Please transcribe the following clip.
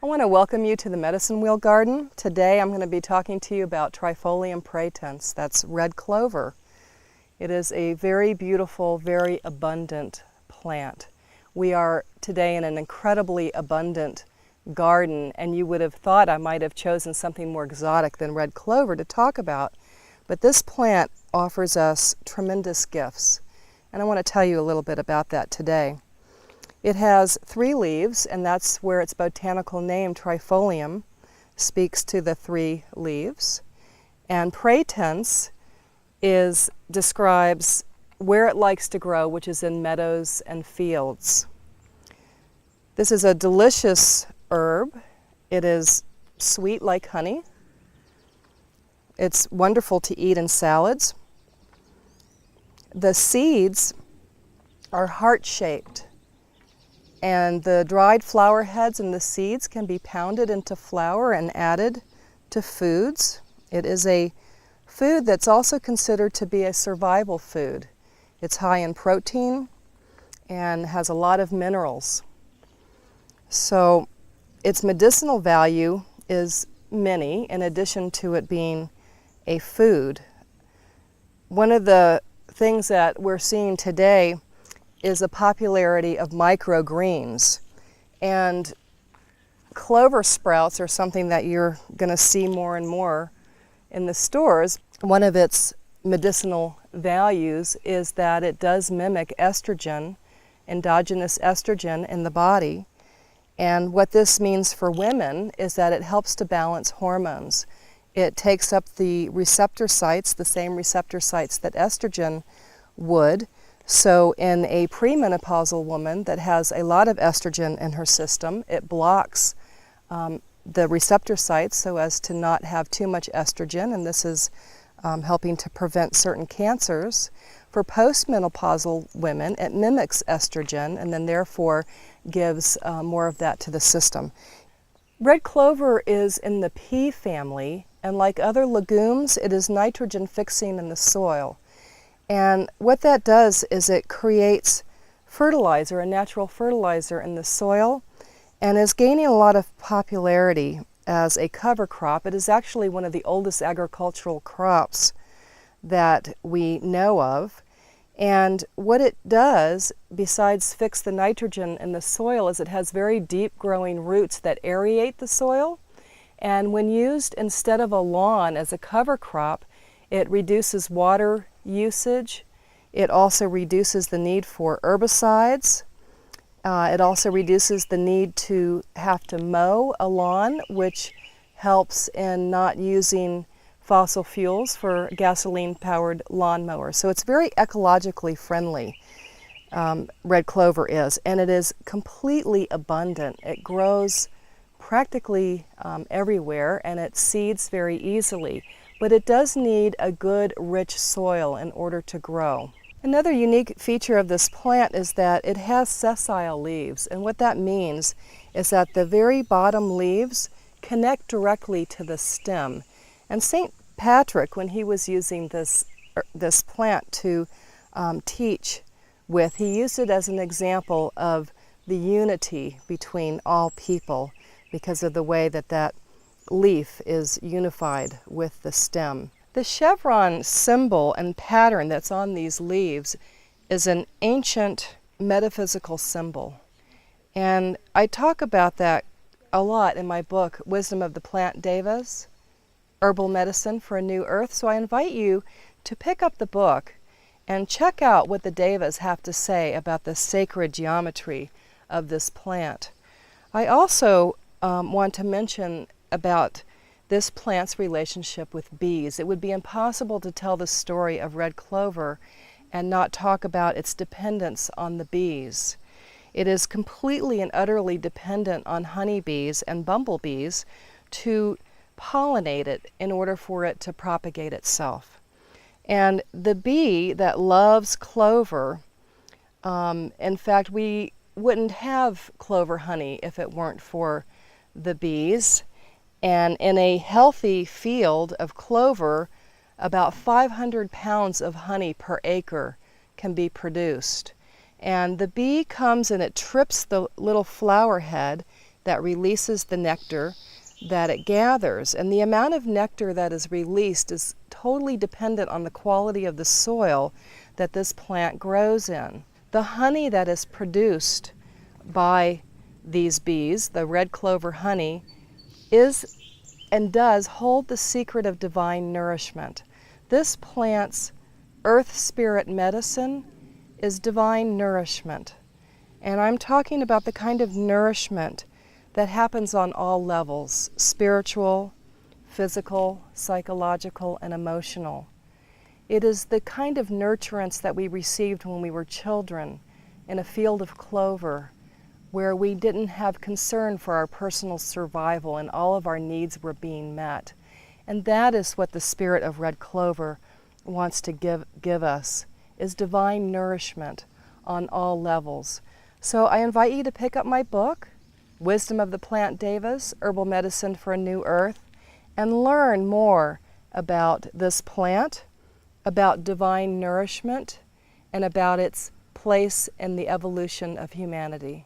I want to welcome you to the Medicine Wheel Garden. Today I'm going to be talking to you about Trifolium praetens, that's red clover. It is a very beautiful, very abundant plant. We are today in an incredibly abundant garden, and you would have thought I might have chosen something more exotic than red clover to talk about, but this plant offers us tremendous gifts, and I want to tell you a little bit about that today. It has 3 leaves, and that's where its botanical name, Trifolium, speaks to the 3 leaves. And praetens describes where it likes to grow, which is in meadows and fields. This is a delicious herb. It is sweet like honey. It's wonderful to eat in salads. The seeds are heart-shaped, and the dried flower heads and the seeds can be pounded into flour and added to foods. It is a food that's also considered to be a survival food. It's high in protein and has a lot of minerals. So its medicinal value is many, in addition to it being a food. One of the things that we're seeing today is a popularity of microgreens, and clover sprouts are something that you're going to see more and more in the stores. One of its medicinal values is that it does mimic estrogen, endogenous estrogen in the body, and what this means for women is that it helps to balance hormones. It takes up the receptor sites, the same receptor sites that estrogen would. So in a premenopausal woman that has a lot of estrogen in her system, it blocks the receptor sites so as to not have too much estrogen, and this is helping to prevent certain cancers. For postmenopausal women, it mimics estrogen and then therefore gives more of that to the system. Red clover is in the pea family, and like other legumes, it is nitrogen fixing in the soil. And what that does is it creates fertilizer, a natural fertilizer in the soil, and is gaining a lot of popularity as a cover crop. It is actually one of the oldest agricultural crops that we know of. And what it does, besides fix the nitrogen in the soil, is it has very deep growing roots that aerate the soil. And when used instead of a lawn as a cover crop, it reduces water usage. It also reduces the need for herbicides. It also reduces the need to have to mow a lawn, which helps in not using fossil fuels for gasoline-powered lawnmowers. So it's very ecologically friendly, red clover is, and it is completely abundant. It grows practically everywhere, and it seeds very easily. But it does need a good, rich soil in order to grow. Another unique feature of this plant is that it has sessile leaves, and what that means is that the very bottom leaves connect directly to the stem. And St. Patrick, when he was using this plant to teach with, he used it as an example of the unity between all people because of the way that leaf is unified with the stem. The chevron symbol and pattern that's on these leaves is an ancient metaphysical symbol. And I talk about that a lot in my book, Wisdom of the Plant Devas, Herbal Medicine for a New Earth. So I invite you to pick up the book and check out what the Devas have to say about the sacred geometry of this plant. I also want to mention about this plant's relationship with bees. It would be impossible to tell the story of red clover and not talk about its dependence on the bees. It is completely and utterly dependent on honeybees and bumblebees to pollinate it in order for it to propagate itself. And the bee that loves clover, in fact, we wouldn't have clover honey if it weren't for the bees. And in a healthy field of clover, about 500 pounds of honey per acre can be produced. And the bee comes and it trips the little flower head, that releases the nectar that it gathers. And the amount of nectar that is released is totally dependent on the quality of the soil that this plant grows in. The honey that is produced by these bees, the red clover honey, is and does hold the secret of divine nourishment. This plant's earth spirit medicine is divine nourishment. And I'm talking about the kind of nourishment that happens on all levels: spiritual, physical, psychological, and emotional. It is the kind of nurturance that we received when we were children in a field of clover, where we didn't have concern for our personal survival and all of our needs were being met. And that is what the spirit of red clover wants to give us, is divine nourishment on all levels. So I invite you to pick up my book, Wisdom of the Plant Devas, Herbal Medicine for a New Earth, and learn more about this plant, about divine nourishment, and about its place in the evolution of humanity.